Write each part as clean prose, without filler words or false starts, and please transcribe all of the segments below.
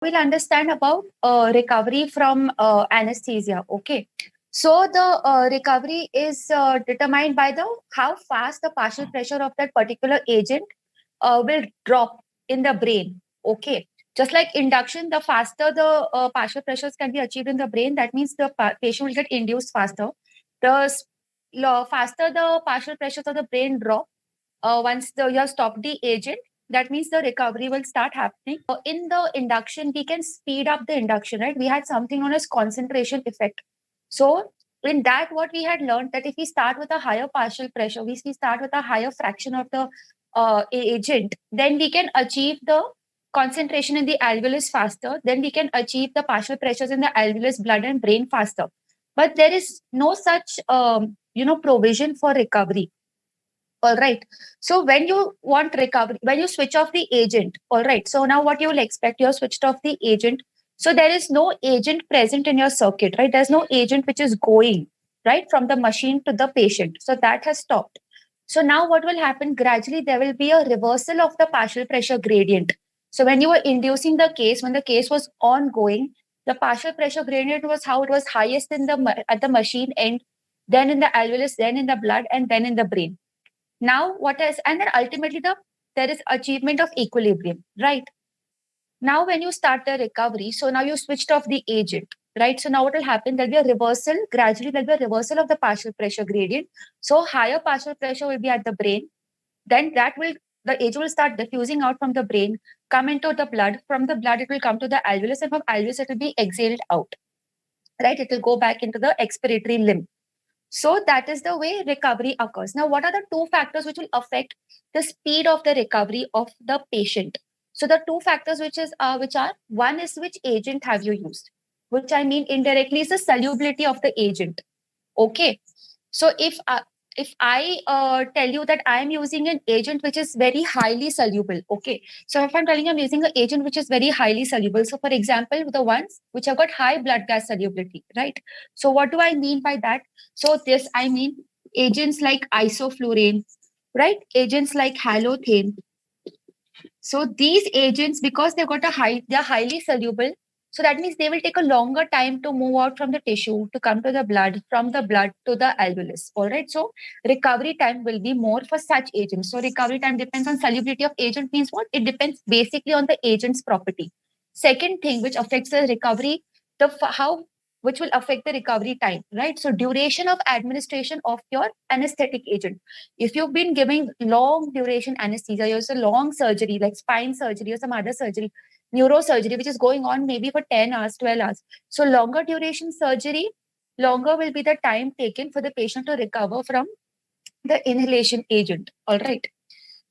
we'll understand about recovery from anesthesia. Okay. So the recovery is determined by the how fast the partial pressure of that particular agent will drop in the brain. Okay. Just like induction, the faster the partial pressures can be achieved in the brain, that means the patient will get induced faster. Faster the partial pressures of the brain drop, once you have stopped the agent, that means the recovery will start happening. In the induction, we can speed up the induction, right? We had something known as concentration effect. So in that, what we had learned that if we start with a higher partial pressure, we start with a higher fraction of the agent, then we can achieve the concentration in the alveolus faster. Then we can achieve the partial pressures in the alveolus, blood, and brain faster. But there is no such provision for recovery. All right. So when you want recovery, when you switch off the agent, all right. So now what you will expect, you have switched off the agent. So there is no agent present in your circuit, right? There's no agent which is going, right, from the machine to the patient. So that has stopped. So now what will happen? Gradually, there will be a reversal of the partial pressure gradient. So when you were inducing the case, when the case was ongoing, the partial pressure gradient was how it was highest in the at the machine end, then in the alveolus, then in the blood, and then in the brain. Now what is, and then ultimately there is achievement of equilibrium, right? Now when you start the recovery, so now you switched off the agent, right? So now what will happen? There'll be a reversal, gradually there'll be a reversal of the partial pressure gradient. So higher partial pressure will be at the brain, then the agent will start diffusing out from the brain, come into the blood. From the blood, it will come to the alveolus, and from alveolus, it will be exhaled out, right? It will go back into the expiratory limb. So that is the way recovery occurs. Now, what are the two factors which will affect the speed of the recovery of the patient? So the two factors which are one is which agent have you used, which I mean indirectly is the solubility of the agent. Okay. So if I tell you that I am using an agent which is very highly soluble, okay. So if I'm telling you I'm using an agent which is very highly soluble, so for example, the ones which have got high blood gas solubility, right? So what do I mean by that? So this I mean agents like isoflurane, right? Agents like halothane. So these agents, because they're highly soluble, so that means they will take a longer time to move out from the tissue to come to the blood, from the blood to the alveolus. All right. So recovery time will be more for such agents. So recovery time depends on solubility of agent means what? It depends basically on the agent's property. Second thing which affects the recovery, how which will affect the recovery time, right? So duration of administration of your anesthetic agent. If you've been giving long duration anesthesia, you a long surgery like spine surgery or some other surgery, neurosurgery, which is going on maybe for 10 hours, 12 hours. So longer duration surgery, longer will be the time taken for the patient to recover from the inhalation agent. All right.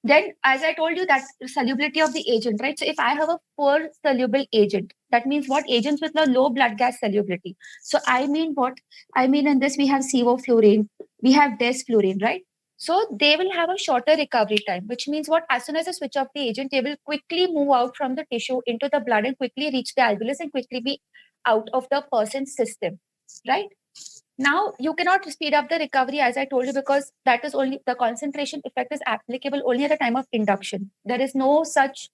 Then, as I told you, that solubility of the agent, right? So if I have a poor soluble agent, that means what? Agents with a low blood gas solubility. So I mean what? I mean in this we have sevoflurane, we have desflurane, right? So they will have a shorter recovery time, which means what? As soon as I switch off the agent, they will quickly move out from the tissue into the blood and quickly reach the alveolus and quickly be out of the person's system, right? Now you cannot speed up the recovery, as I told you, because that is only the concentration effect is applicable only at the time of induction. There is no such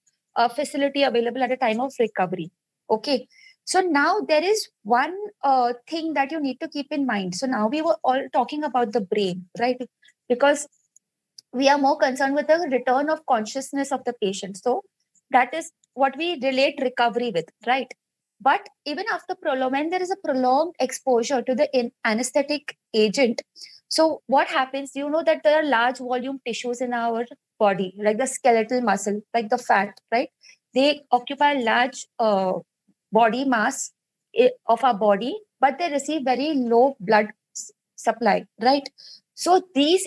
facility available at the time of recovery. Okay. So now there is one thing that you need to keep in mind. So now we were all talking about the brain, right? Because we are more concerned with the return of consciousness of the patient. So that is what we relate recovery with, right? But even after when there is a prolonged exposure to the anesthetic agent, so what happens? You know that there are large volume tissues in our body, like the skeletal muscle, like the fat, right? They occupy large body mass of our body, but they receive very low blood supply, right? So these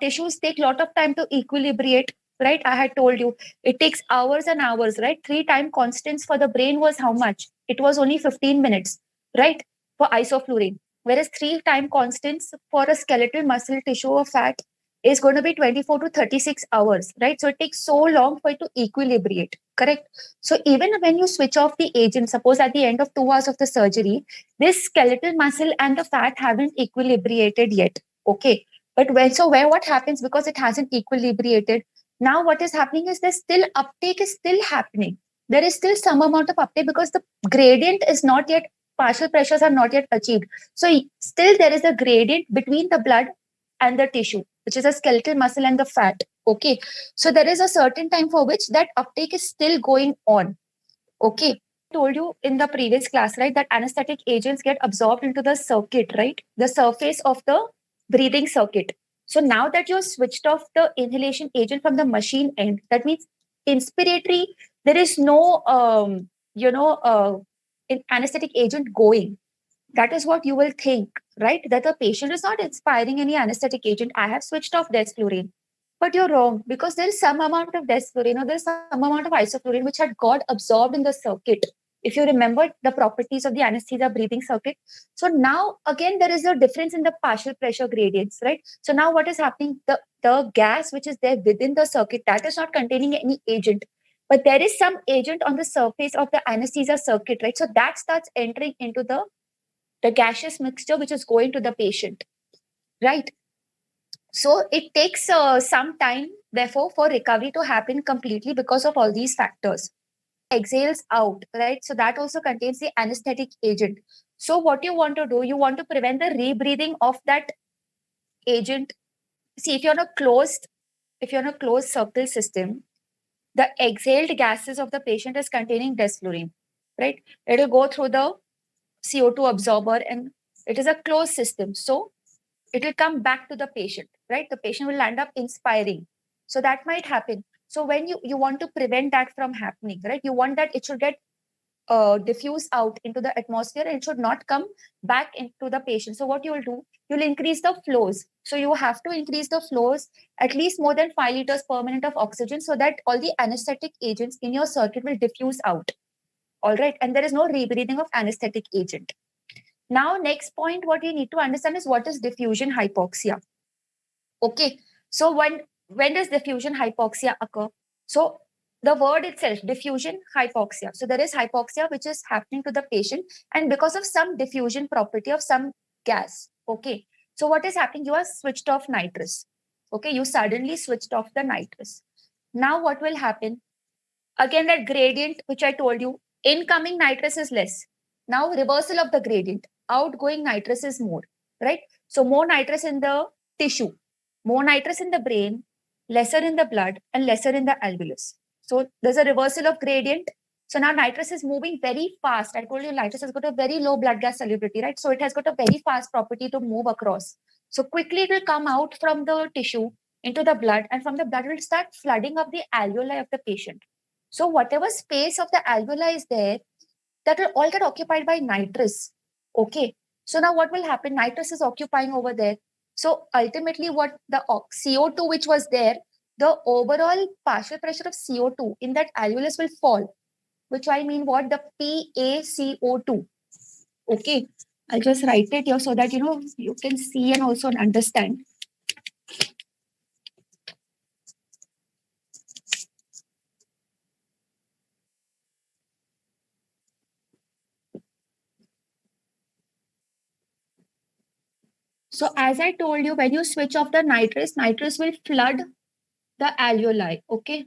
tissues take a lot of time to equilibrate, right? I had told you it takes hours and hours, right? 3 time constants for the brain was how much? It was only 15 minutes, right? For isoflurane. Whereas 3 time constants for a skeletal muscle tissue or fat is going to be 24 to 36 hours, right? So it takes so long for it to equilibrate, correct? So even when you switch off the agent, suppose at the end of 2 hours of the surgery, this skeletal muscle and the fat haven't equilibrated yet, okay? But what happens, because it hasn't equilibrated, now what is happening is there's still uptake is still happening. there is still some amount of uptake because the gradient is not yet, partial pressures are not yet achieved. So still there is a gradient between the blood and the tissue, which is a skeletal muscle and the fat. Okay. So there is a certain time for which that uptake is still going on. Okay. Told you in the previous class, right, that anesthetic agents get absorbed into the circuit, right? The surface of the breathing circuit. So now that you've switched off the inhalation agent from the machine end, that means inspiratory, there is no, anesthetic agent going. That is what you will think, right? That the patient is not inspiring any anesthetic agent. I have switched off desflurane. But you're wrong, because there is some amount of desflurane or there's some amount of isoflurane which had got absorbed in the circuit. If you remember the properties of the anesthesia breathing circuit. So now again there is a difference in the partial pressure gradients, right? So now what is happening? The gas which is there within the circuit, that is not containing any agent. But there is some agent on the surface of the anesthesia circuit, right? So that starts entering into the gaseous mixture which is going to the patient, right? So it takes some time, therefore, for recovery to happen completely because of all these factors. Exhales out, right? So that also contains the anesthetic agent. So what you want to do, you want to prevent the rebreathing of that agent. See, if you're in a closed circle system, the exhaled gases of the patient is containing desflurane, right? It will go through the CO2 absorber and it is a closed system. So it will come back to the patient, right? The patient will end up inspiring. So that might happen. So when you want to prevent that from happening, right? You want that it should get diffuse out into the atmosphere and it should not come back into the patient. So what you will do, you'll increase the flows. So you have to increase the flows at least more than 5 liters per minute of oxygen so that all the anesthetic agents in your circuit will diffuse out. All right. And there is no rebreathing of anesthetic agent. Now, next point, what we need to understand is what is diffusion hypoxia. Okay. So when does diffusion hypoxia occur? So the word itself, diffusion hypoxia. So there is hypoxia which is happening to the patient, and because of some diffusion property of some gas. Okay. So what is happening? You are switched off nitrous. Okay. You suddenly switched off the nitrous. Now what will happen? Again, that gradient which I told you, incoming nitrous is less. Now reversal of the gradient, outgoing nitrous is more, right? So more nitrous in the tissue, more nitrous in the brain, lesser in the blood, and lesser in the alveolus. So there's a reversal of gradient. So now nitrous is moving very fast. I told you nitrous has got a very low blood gas solubility, right? So it has got a very fast property to move across. So quickly it will come out from the tissue into the blood, and from the blood it will start flooding up the alveoli of the patient. So whatever space of the alveoli is there, that will all get occupied by nitrous. Okay. So now what will happen? Nitrous is occupying over there. So ultimately what the CO2 which was there, the overall partial pressure of CO2 in that alveolus will fall, which I mean what? The PaCO2. Okay. I'll just write it here so that, you can see and also understand. So as I told you, when you switch off the nitrous will flood the alveoli. Okay.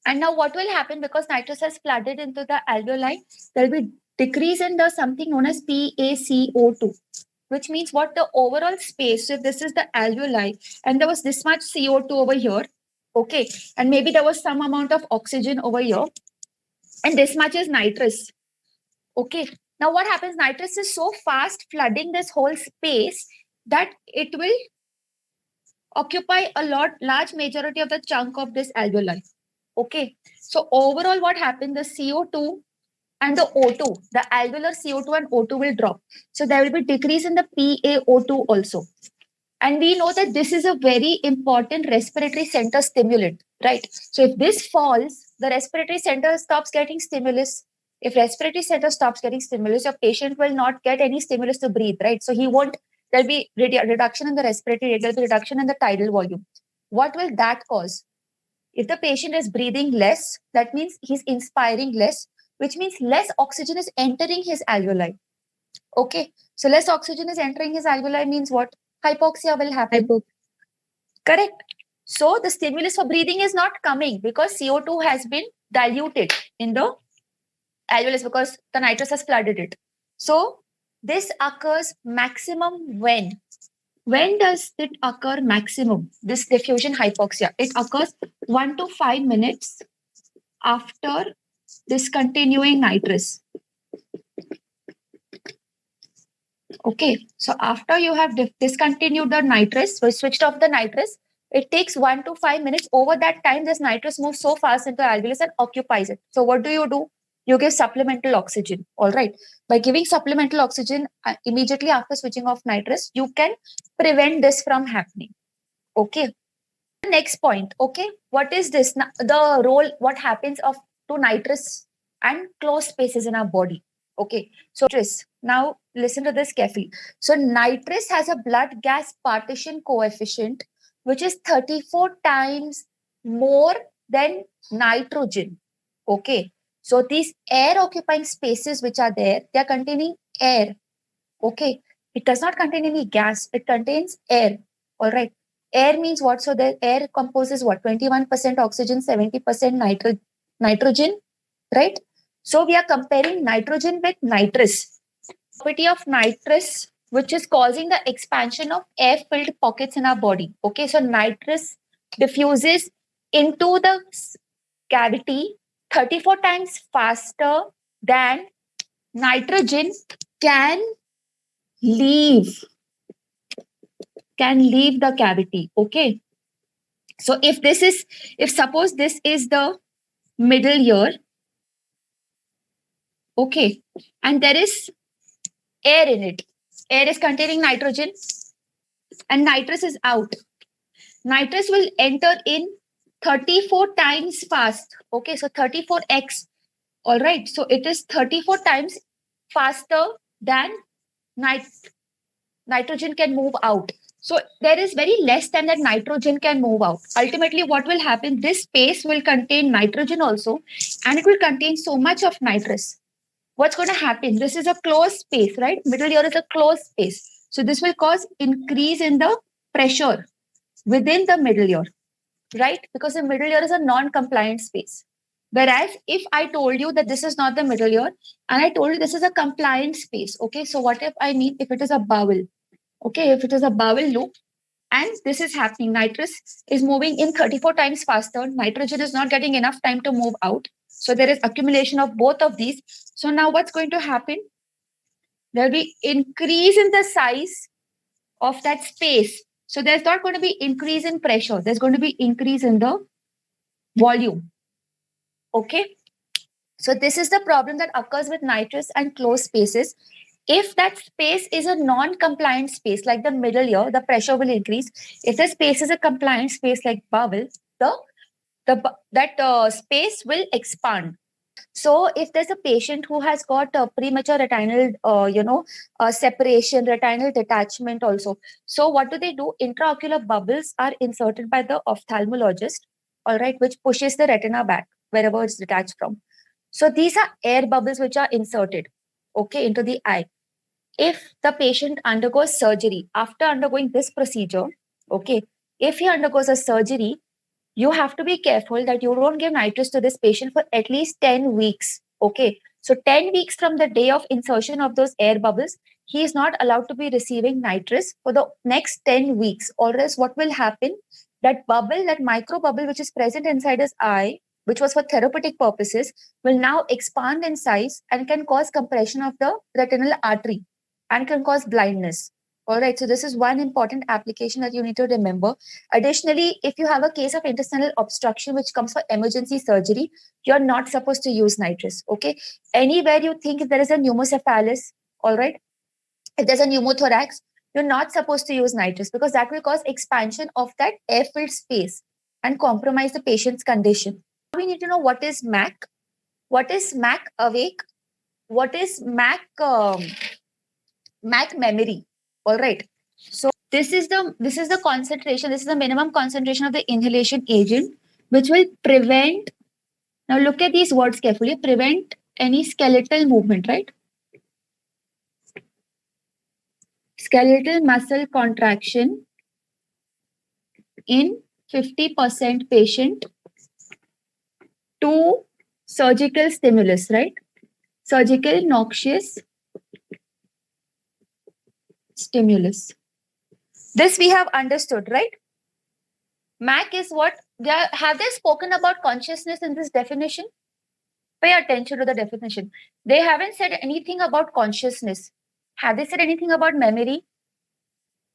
And now what will happen, because nitrous has flooded into the alveoli, there will be decrease in the something known as PaCO2, which means what? The overall space. So if this is the alveoli and there was this much CO2 over here, okay, and maybe there was some amount of oxygen over here, and this much is nitrous. Okay. Now what happens? Nitrous is so fast flooding this whole space that it will occupy large majority of the chunk of this alveoli. Okay. So overall what happened? The CO2 and the O2, the alveolar CO2 and O2 will drop. So there will be decrease in the PaO2 also. And we know that this is a very important respiratory center stimulant, right? So if this falls, the respiratory center stops getting stimulus. If respiratory center stops getting stimulus, your patient will not get any stimulus to breathe, right? So there'll be reduction in the respiratory rate, there'll be reduction in the tidal volume. What will that cause? If the patient is breathing less, that means he's inspiring less, which means less oxygen is entering his alveoli. Okay. So less oxygen is entering his alveoli means what? Hypoxia will happen. Correct. So the stimulus for breathing is not coming because CO2 has been dilute it in the alveolus because the nitrous has flooded it. So this occurs maximum when? When does it occur maximum? This diffusion hypoxia. It occurs 1 to 5 minutes after discontinuing nitrous. Okay, so after you have discontinued the nitrous, so switched off the nitrous, it takes 1 to 5 minutes. Over that time, this nitrous moves so fast into alveolus and occupies it. So what do? You give supplemental oxygen. All right. By giving supplemental oxygen immediately after switching off nitrous, you can prevent this from happening. Okay. Next point. Okay. What is this? The role, what happens to nitrous and closed spaces in our body. Okay. So nitrous. Now listen to this carefully. So nitrous has a blood gas partition coefficient, which is 34 times more than nitrogen. Okay. So these air occupying spaces which are there, they are containing air. Okay. It does not contain any gas. It contains air. All right. Air means what? So the air composes what? 21% oxygen, 70% nitrogen, right? So we are comparing nitrogen with nitrous. Property of nitrous, which is causing the expansion of air-filled pockets in our body. Okay, so nitrous diffuses into the cavity 34 times faster than nitrogen can leave the cavity. Okay, so if suppose this is the middle ear, okay, and there is air in it, air is containing nitrogen and nitrous is out, nitrous will enter in 34 times fast. Okay, so 34x. All right, so it is 34 times faster than nitrogen can move out. So there is very less than that nitrogen can move out. Ultimately, what will happen? This space will contain nitrogen also, and it will contain so much of nitrous. What's going to happen? This is a closed space, right? Middle ear is a closed space. So this will cause increase in the pressure within the middle ear, right? Because the middle ear is a non-compliant space. Whereas if I told you that this is not the middle ear and I told you this is a compliant space, okay, so what if I mean if it is a bowel, okay, if it is a bowel loop and this is happening, nitrous is moving in 34 times faster, nitrogen is not getting enough time to move out. So there is accumulation of both of these. So now what's going to happen? There will be increase in the size of that space. So there's not going to be increase in pressure. There's going to be increase in the volume. Okay. So this is the problem that occurs with nitrous and closed spaces. If that space is a non-compliant space, like the middle ear, the pressure will increase. If the space is a compliant space like bowel, that space will expand. So if there's a patient who has got a premature retinal, separation, retinal detachment also. So what do? Intraocular bubbles are inserted by the ophthalmologist, all right, which pushes the retina back wherever it's detached from. So these are air bubbles which are inserted, okay, into the eye. If the patient undergoes surgery, after undergoing this procedure, okay, if he undergoes a surgery, you have to be careful that you don't give nitrous to this patient for at least 10 weeks. Okay. So 10 weeks from the day of insertion of those air bubbles, he is not allowed to be receiving nitrous for the next 10 weeks. Or else what will happen? That bubble, that micro bubble which is present inside his eye, which was for therapeutic purposes, will now expand in size and can cause compression of the retinal artery and can cause blindness. All right, so this is one important application that you need to remember. Additionally, if you have a case of intestinal obstruction which comes for emergency surgery, you're not supposed to use nitrous. Okay, anywhere you think if there is a pneumocephalus, all right, if there's a pneumothorax, you're not supposed to use nitrous because that will cause expansion of that air-filled space and compromise the patient's condition. We need to know what is MAC, what is MAC awake, what is MAC MAC memory. All right. So this is the concentration. This is the minimum concentration of the inhalation agent, which will prevent. Now look at these words carefully. Prevent any skeletal movement, right? Skeletal muscle contraction in 50% patient to surgical stimulus, right? Surgical noxious stimulus. This we have understood, right? MAC is what? Have they spoken about consciousness in this definition? Pay attention to the definition. They haven't said anything about consciousness. Have they said anything about memory?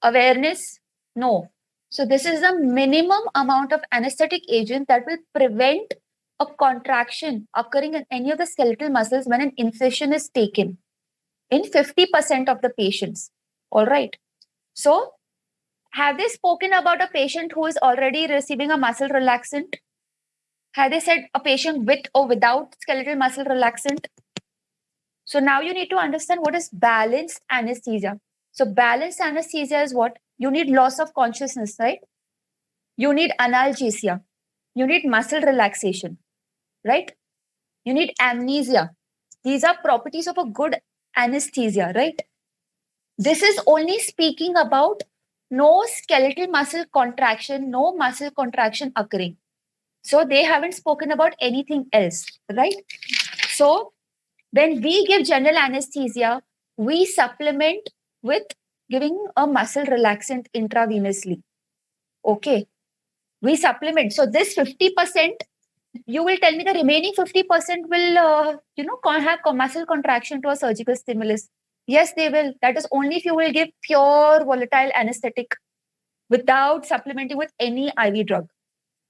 Awareness? No. So this is the minimum amount of anesthetic agent that will prevent a contraction occurring in any of the skeletal muscles when an incision is taken in 50% of the patients. All right. So have they spoken about a patient who is already receiving a muscle relaxant? Have they said a patient with or without skeletal muscle relaxant? So now you need to understand what is balanced anesthesia. So balanced anesthesia is what? You need loss of consciousness, right? You need analgesia. You need muscle relaxation, right? You need amnesia. These are properties of a good anesthesia, right? This is only speaking about no skeletal muscle contraction, no muscle contraction occurring. So they haven't spoken about anything else, right? So when we give general anesthesia, we supplement with giving a muscle relaxant intravenously. Okay. We supplement. So this 50%, you will tell me the remaining 50% will, have muscle contraction to a surgical stimulus. Yes, they will. That is only if you will give pure volatile anesthetic without supplementing with any IV drug.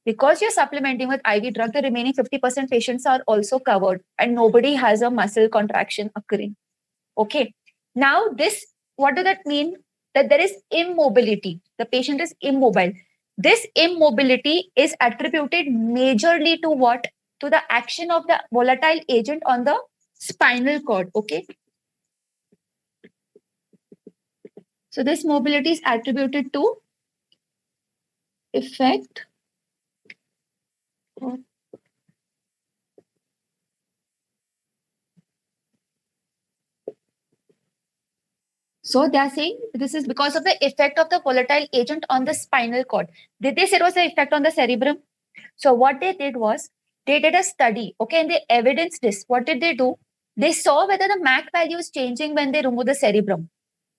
Because you're supplementing with IV drug, the remaining 50% patients are also covered and nobody has a muscle contraction occurring. Okay. Now, what does that mean? That there is immobility. The patient is immobile. This immobility is attributed majorly to what? To the action of the volatile agent on the spinal cord. Okay. So this mobility is attributed to effect of So they are saying this is because of the effect of the volatile agent on the spinal cord. Did they say it was the effect on the cerebrum? So what they did was they did a study, okay, and they evidenced this. What did they do? They saw whether the MAC value is changing when they remove the cerebrum,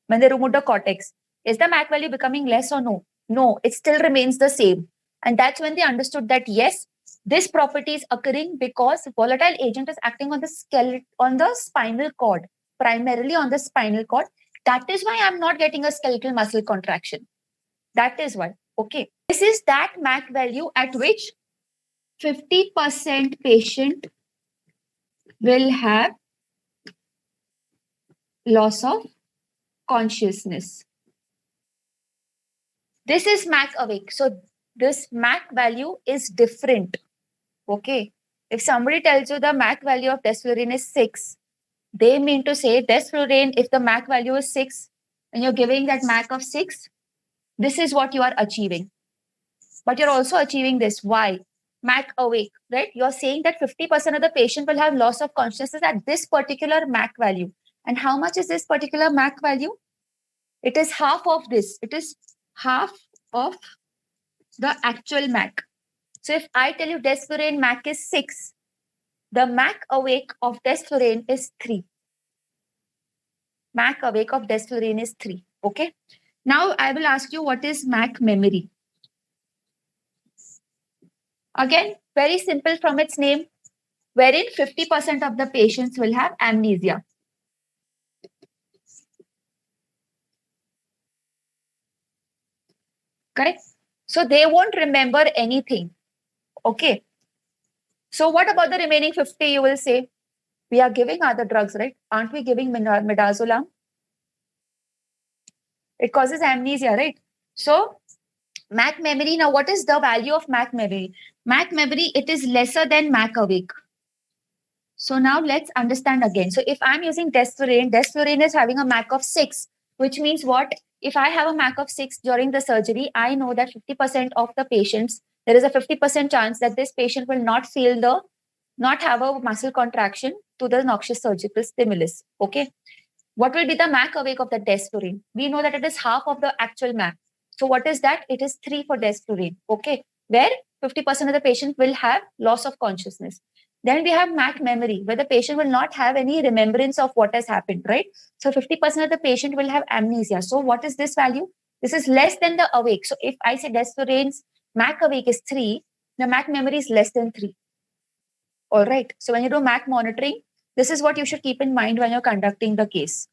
when they remove the cortex. Is the MAC value becoming less or no? No, it still remains the same. And that's when they understood that yes, this property is occurring because volatile agent is acting on the skeleton, on the spinal cord, primarily on the spinal cord. That is why I'm not getting a skeletal muscle contraction. That is why. Okay. This is that MAC value at which 50% patient will have loss of consciousness. This is MAC awake. So this MAC value is different. Okay. If somebody tells you the MAC value of desflurane is 6, they mean to say desflurane, if the MAC value is 6 and you're giving that MAC of 6, this is what you are achieving. But you're also achieving this. Why? MAC awake, right? You're saying that 50% of the patient will have loss of consciousness at this particular MAC value. And how much is this particular MAC value? It is half of this. It is half of the actual MAC. So if I tell you desflurane MAC is 6, the MAC awake of desflurane is 3. MAC awake of desflurane is 3. Okay. Now I will ask you what is MAC memory. Again, very simple from its name, wherein 50% of the patients will have amnesia. Correct? So they won't remember anything. Okay. So what about the remaining 50? You will say, we are giving other drugs, right? Aren't we giving midazolam? It causes amnesia, right? So MAC memory, now what is the value of MAC memory? MAC memory, it is lesser than MAC awake. So now let's understand again. So if I'm using desflurane is having a MAC of 6, which means what? If I have a MAC of 6 during the surgery, I know that 50% of the patients, there is a 50% chance that this patient will not have a muscle contraction to the noxious surgical stimulus. Okay. What will be the MAC awake of the desflurane? We know that it is half of the actual MAC. So what is that? It is 3 for desflurane. Okay. Where 50% of the patient will have loss of consciousness. This is what you are achieving. So now let's understand again. So if I'm using desflurane is having a MAC of 6, which means what? If I have a MAC of 6 during the surgery, I know that 50% of the patients, there is a 50% chance that this patient will not have a muscle contraction to the noxious surgical stimulus. Okay. What will be the MAC awake of the desflurane? We know that it is half of the actual MAC. So what is that? It is 3 for desflurane. Okay. Where 50% of the patient will have loss of consciousness. Then we have MAC memory, where the patient will not have any remembrance of what has happened, right? So 50% of the patient will have amnesia. So what is this value? This is less than the awake. So if I say Desflorane's MAC awake is 3, the MAC memory is less than 3. All right. So when you do MAC monitoring, this is what you should keep in mind when you're conducting the case.